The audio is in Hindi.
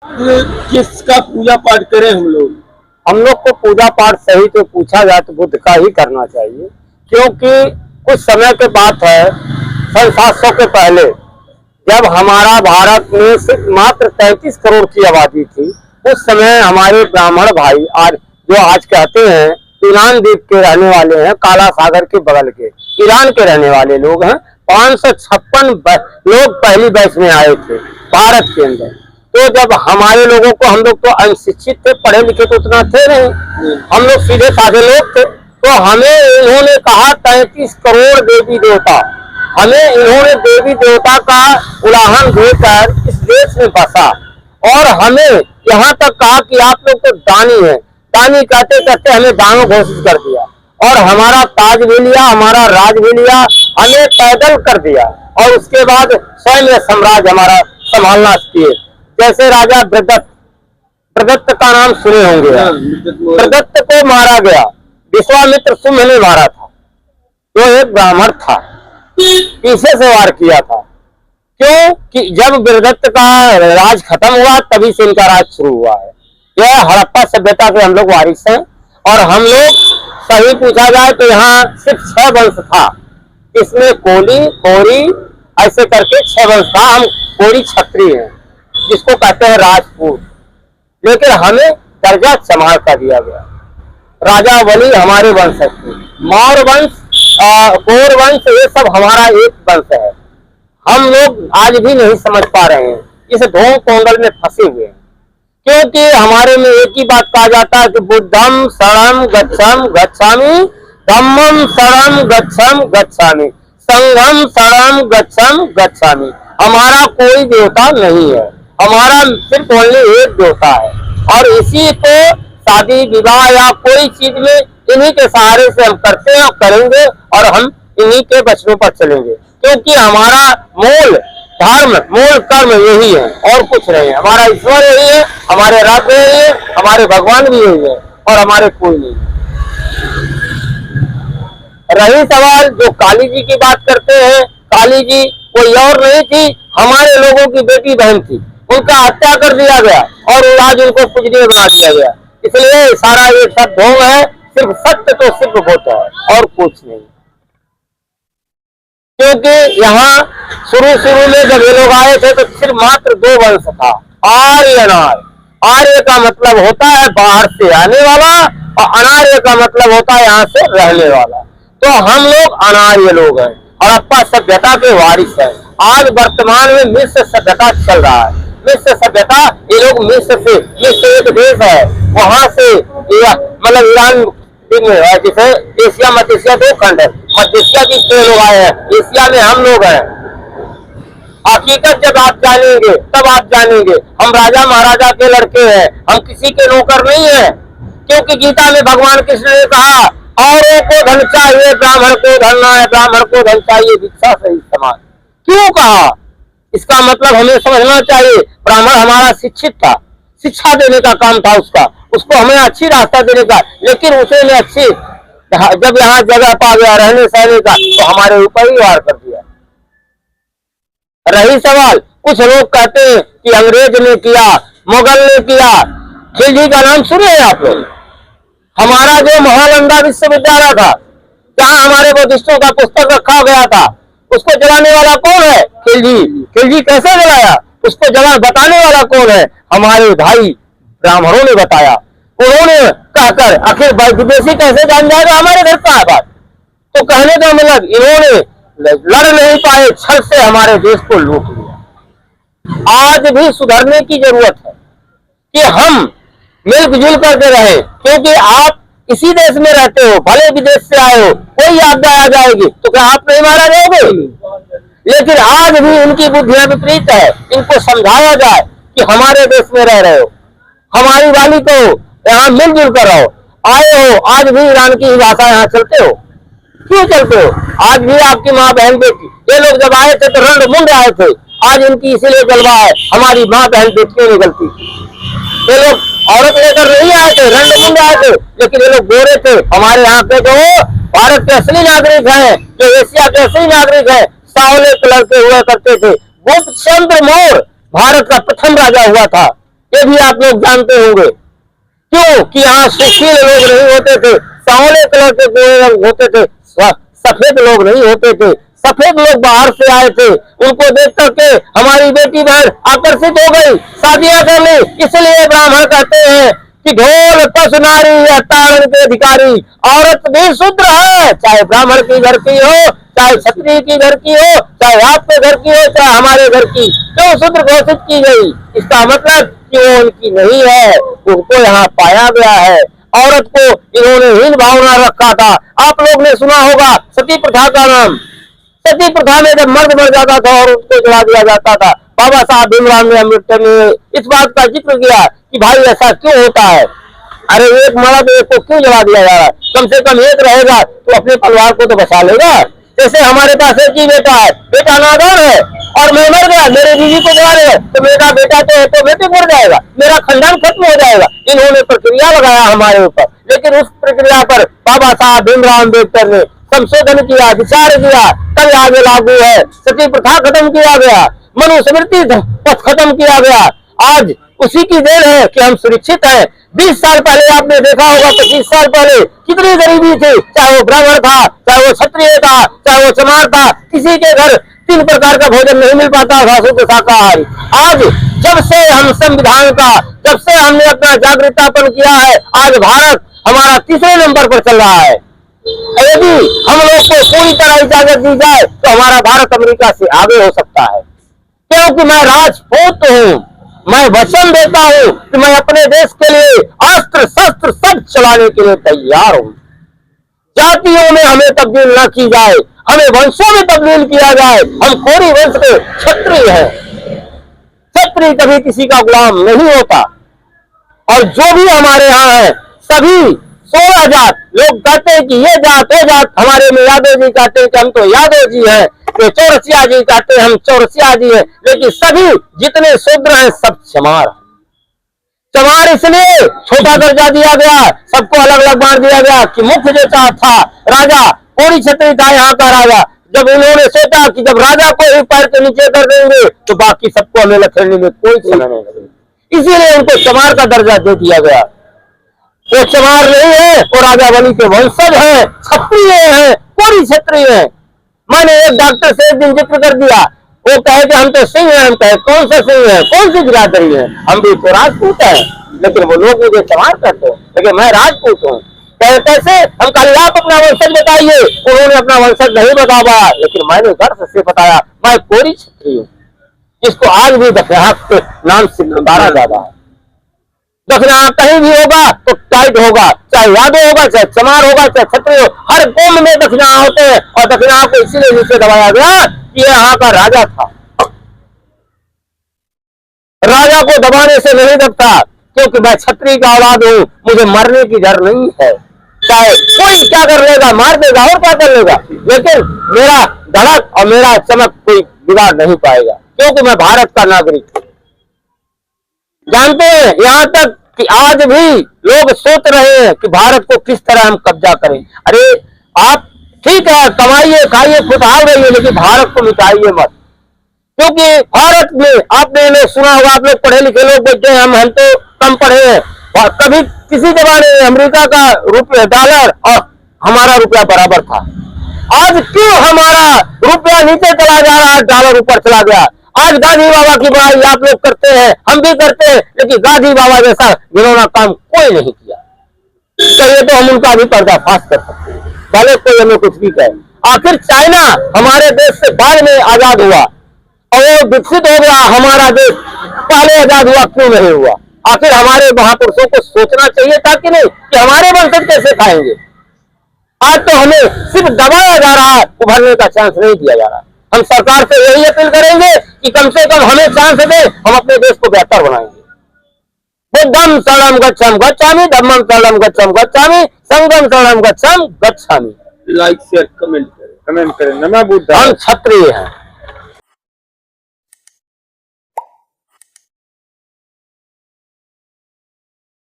किसका पूजा पाठ करें हम लोग को पूजा पाठ सही तो पूछा जाए तो बुद्ध का ही करना चाहिए, क्योंकि कुछ समय के बात है, 700 के पहले जब हमारा भारत में सिर्फ मात्र 33 करोड़ की आबादी थी, उस समय हमारे ब्राह्मण भाई आज कहते हैं ईरान द्वीप के रहने वाले हैं, काला सागर के बगल के ईरान के रहने वाले लोग हैं। 556 लोग पहली बैच में आए थे भारत के अंदर। तो जब हमारे लोगों को, हम लोग तो अशिक्षित थे, पढ़े लिखे तो उतना थे नहीं, हम लोग सीधे साधे लोग थे। तो हमें इन्होंने कहा 33 करोड़ देवी देवता, हमें इन्होंने देवी देवता का उदाहरण देकर इस देश में बसा और हमें यहाँ तक कहा कि आप लोग तो दानी हैं। दानी कहते कहते हमें दानव घोषित कर दिया और हमारा ताज भी लिया, हमारा राज भी लिया, हमें पैदल कर दिया और उसके बाद स्वयं साम्राज्य हमारा संभालना किए। जैसे राजा प्रदत्त का नाम सुने होंगे। प्रदत्त को मारा गया, विश्वामित्र सिंह ने मारा था, जो एक ब्राह्मण था, पीछे से वार किया था। क्यों कि जब प्रदत्त का राज खत्म हुआ तभी से इनका राज शुरू हुआ है। यह हड़प्पा सभ्यता के हम लोग वारिस हैं और हम लोग सही पूछा जाए तो यहाँ सिर्फ 6 वंश था। इसमें कोली, कोरी ऐसे करके 6 वंश था। हम कोरी क्षत्रिय हैं, जिसको कहते हैं राजपूत, लेकिन हमें दर्जा चमार का दिया गया। राजा वली हमारे वंश थे, मौर्य वंश, कौर वंश, ये सब हमारा एक वंश है। हम लोग आज भी नहीं समझ पा रहे हैं, इस ढोंग कोंडल में फंसे हुए हैं, क्योंकि हमारे में एक ही बात कहा जाता है कि बुद्धम शरणं गच्छामि गच्छामि, धम्मं शरणं गच्छामि गच्छामि, संघं शरणं गच्छामि गच्छामि। हमारा कोई देवता नहीं है, हमारा सिर्फ ओनली एक देवता है और इसी को शादी विवाह या कोई चीज में इन्हीं के सहारे से हम करते हैं और करेंगे और हम इन्हीं के वचनों पर चलेंगे, क्योंकि हमारा मूल धर्म, मूल कर्म यही है और कुछ नहीं है। हमारा ईश्वर यही है, हमारे राज्य यही है, हमारे भगवान भी यही है और हमारे कोई नहीं है। रही सवाल जो काली जी की बात करते हैं, काली जी कोई और नहीं थी, हमारे लोगों की बेटी बहन थी, उनका हत्या कर दिया गया और आज उनको पूजनीय बना दिया गया। इसलिए सारा ये सब ढोंग है, सिर्फ सत्य तो सिर्फ होता है और कुछ नहीं। क्योंकि यहाँ शुरू में जब ये लोग आए थे तो सिर्फ मात्र 2 वंश था, आर्य अनार्य। आर्य का मतलब होता है बाहर से आने वाला और अनार्य का मतलब होता है यहाँ से रहने वाला। तो हम लोग अनार्य लोग हैं, हड़प्पा सभ्यता के वारिस हैं। आज वर्तमान में मिस्र सभ्यता चल रहा है। मिस्र सभ्यता, ये लोग मिस्र एक देश है, वहां से मतलब ईरान जिसे एशिया मध्य एशिया 2 खंड है, मध्य एशिया की 6 लोग आए हैं, एशिया में हम लोग हैं। हकीकत जब आप जानेंगे तब आप जानेंगे हम राजा महाराजा के लड़के हैं, हम किसी के नौकर नहीं है। क्योंकि गीता में भगवान कृष्ण ने कहा औरों को धन चाहिए, ब्राह्मण को धन ना है, ब्राह्मण को धन चाहिए भिक्षा सही समान। क्यों कहा? इसका मतलब हमें समझना चाहिए, ब्राह्मण हमारा शिक्षित था, शिक्षा देने का काम था उसको हमें अच्छी रास्ता देने का, लेकिन उसे ने अच्छी जब यहाँ जगह पा गया रहने सहने का तो हमारे ऊपर ही वार कर दिया। रही सवाल, कुछ लोग कहते हैं कि अंग्रेज ने किया, मुगल ने किया। खिलजी का नाम सुने हैं आप लोग? हमारा जो महानंदा विश्वविद्यालय था, जहाँ हमारे बुद्धिस्टों का पुस्तक रखा गया था, उसको जलाने वाला कौन है? खिलजी। खिलजी कैसे जलाया? उसको जला बताने वाला कौन है? हमारे भाई ब्राह्मणों ने बताया। उन्होंने कहकर आखिर विदेशी कैसे जान जाएगा हमारे घर का बात? तो कहने का मतलब इन्होंने लड़ नहीं पाए, छल से हमारे देश को लूट लिया। आज भी सुधरने की जरूरत है कि हम मिलजुल करके रहे, क्योंकि आप इसी देश में रहते हो, भले विदेश से आए हो, कोई आपदा आ जाएगी तो क्या आप नहीं मारा जाओगे? लेकिन आज भी इनकी बुद्धियां विपरीत है। इनको समझाया जाए कि हमारे देश में रह रहे हो, हमारी वाली को यहाँ मिलजुल कर रहो। आए हो, आज भी ईरान की भाषा यहाँ चलते हो, क्यों चलते हो? आज भी आपकी माँ बहन बेटी, ये लोग जब आए थे तो रंड मुंड आए थे, आज इनकी इसीलिए जलवा है, हमारी माँ बहन बेटियों में गलती। ये लोग औरत लेकर नहीं आए थे, रंड मुंड आए थे, लेकिन ये लोग गोरे थे। हमारे यहाँ के जो भारत के असली नागरिक हैं, जो एशिया के असली नागरिक हैं, सावले कलर के हुआ करते थे। बुद्धचंद्र मौर्य भारत का प्रथम राजा हुआ था, ये भी आप लोग जानते होंगे। क्यों कि यहाँ सुशील लोग नहीं होते थे, सांवले कलर के लोग होते थे, सफेद लोग नहीं होते थे। सफेद लोग बाहर से आए थे, उनको देख करके हमारी बेटी बहन आकर्षित हो गई, शादियां कर ली। इसलिए ब्राह्मण कहते हैं कि ढोल पशु नारी या तारण के अधिकारी, औरत भी शूद्र है, चाहे ब्राह्मण की घर की हो, चाहे क्षत्रिय की घर की हो, चाहे आपके घर की हो, चाहे हमारे घर की। क्यों शूद्र घोषित की गई? इसका मतलब कि वो उनकी नहीं है, उनको यहाँ पाया गया है। औरत को इन्होंने हीन भावना रखा था। आप लोग ने सुना होगा सती प्रथा का नाम। सती प्रथा में जब मर्द मर जाता था और उसको जला दिया जाता था, बाबा साहब भीमराव ने अम्बेडकर ने इस बात का जिक्र किया कि भाई ऐसा क्यों होता है। अरे एक मर्द एक को क्यों जला दिया जा रहा है? कम से कम एक रहेगा तो अपने परिवार को तो बचा लेगा। जैसे हमारे पास एक ही बेटा है, बेटा नादान है और मैं मर गया, मेरे बीवी को जला देगा तो मेरा बेटा तो है तो बेटे मर जाएगा, मेरा खानदान खत्म हो जाएगा। इन्होंने प्रक्रिया लगाया हमारे ऊपर, लेकिन उस प्रक्रिया पर बाबा साहब भीमराव अम्बेडकर ने संशोधन किया, विचार किया, तब आगे लागू है। सती प्रथा खत्म किया गया, मनुस्मृति पथ खत्म किया गया। आज उसी की देन है कि हम सुरक्षित हैं। 20 साल पहले आपने देखा होगा, 25 साल पहले कितनी गरीबी थी, चाहे वो ब्राह्मण था, चाहे वो क्षत्रिय था, चाहे वो चमार था, किसी के घर 3 प्रकार का भोजन नहीं मिल पाता था, शुद्ध शाकाहारी। आज जब से हम संविधान का, जब से हमने अपना जागरूकतापन किया है, आज भारत हमारा 3रे नंबर पर चल रहा है। यदि हम लोग को पूरी तरह इजाजत दी जाए तो हमारा भारत अमेरिका से आगे हो सकता है। क्योंकि मैं राजपूत हूँ, मैं वचन देता हूँ कि मैं अपने देश के लिए अस्त्र शस्त्र सब चलाने के लिए तैयार हूँ। जातियों में हमें तब्दील न की जाए, हमें वंशों में तब्दील किया जाए। हम कोरी वंश के क्षत्रिय हैं। क्षत्रिय कभी किसी का गुलाम नहीं होता। और जो भी हमारे यहाँ है सभी 16 जात, लोग कहते हैं कि ये जात वो जात, हमारे में यादव जी कहते हैं कि हम तो यादव जी हैं, तो चौरसिया जी कहते हैं हम चौरसिया जी हैं, लेकिन सभी जितने शूद्र हैं सब चमार। चमार इसलिए छोटा दर्जा दिया गया, सबको अलग अलग बांट दिया गया कि मुख्य जो था राजा कोरी क्षत्रिय था यहाँ का राजा। जब उन्होंने सोचा कि जब राजा को ही पैर के नीचे कर देंगे तो बाकी सबको हमें लथड़ने में कोई समय नहीं लगेगा, इसीलिए उनको चमार का दर्जा दे दिया गया। वो चमार नहीं है, वो राजा बलि के वंशज है, क्षत्रिय है, कोरी क्षत्रिय है। मैंने एक डॉक्टर से एक दिन जिक्र कर दिया, वो कहे कि हम तो सिंह हैं। हम कहे कौन सा सिंह है, कौन सी बिरादरी है? हम भी तो राजपूत है, लेकिन वो लोग मुझे चमार कहते हैं, लेकिन मैं राजपूत हूँ। कहे कैसे? हम कल आप अपना वंशज बताइए। उन्होंने अपना वंशज नहीं बता पाया, लेकिन मैंने गर्व से बताया मैं कोरी क्षत्रिय हूँ, जिसको आज भी दक्षिणा के नाम से पुकारा जाता है। दक्षिणा कहीं भी होगा तो टाइट होगा, चाहे यादव होगा, चाहे चमार होगा, चाहे क्षत्रिय हो, हर कौम में दक्षिणा होते हैं। और दक्षिणा को इसीलिए नीचे दबाया गया कि ये यहाँ का राजा था। राजा को दबाने से नहीं दबता, क्योंकि मैं क्षत्रिय का औलाद हूँ, मुझे मरने की डर नहीं है। चाहे कोई क्या कर लेगा, मार देगा और क्या कर लेगा, लेकिन मेरा धड़क और मेरा चमक कोई बिगाड़ नहीं पाएगा, क्योंकि मैं भारत का नागरिक हूँ। जानते हैं यहाँ तक कि आज भी लोग सोच रहे हैं कि भारत को किस तरह हम कब्जा करें। अरे आप ठीक है, कमाइए खाइए खुशहाल रहिए, लेकिन भारत को मिटाइए मत। क्योंकि भारत में आपने सुना होगा, आप लोग पढ़े लिखे लोग बोलते हैं हम तो कम पढ़े हैं। कभी किसी जमाने में अमेरिका का रुपया डॉलर और हमारा रुपया बराबर था। आज क्यों हमारा रुपया नीचे चला जा रहा है, डॉलर ऊपर चला गया? आज गांधी बाबा की बड़ाई आप लोग करते हैं, हम भी करते हैं, लेकिन गांधी बाबा जैसा घिनौना काम कोई नहीं किया। तो ये तो हम उनका भी पर्दाफाश कर सकते हैं, भले कोई हमें कुछ भी कहे। आखिर चाइना हमारे देश से बाद में आजाद हुआ और वो विकसित हो गया, हमारा देश पहले आजाद हुआ क्यों नहीं हुआ? आखिर हमारे महापुरुषों को सोचना चाहिए था कि नहीं कि हमारे वंशज कैसे खाएंगे? आज तो हमें सिर्फ दबाया जा रहा है, उभरने का चांस नहीं दिया जा रहा। हम सरकार से यही अपील करेंगे कि कम से कम हमें चांस दे, हम अपने देश को बेहतर बनाएंगे। बुद्धम शरणं गच्छामि गच्छामि, धम्मं शरणं गच्छामि गच्छामि, संघं शरणं गच्छामि गच्छामि। लाइक शेयर कमेंट करें। नमः बुद्धाय। हम क्षत्रिय हैं।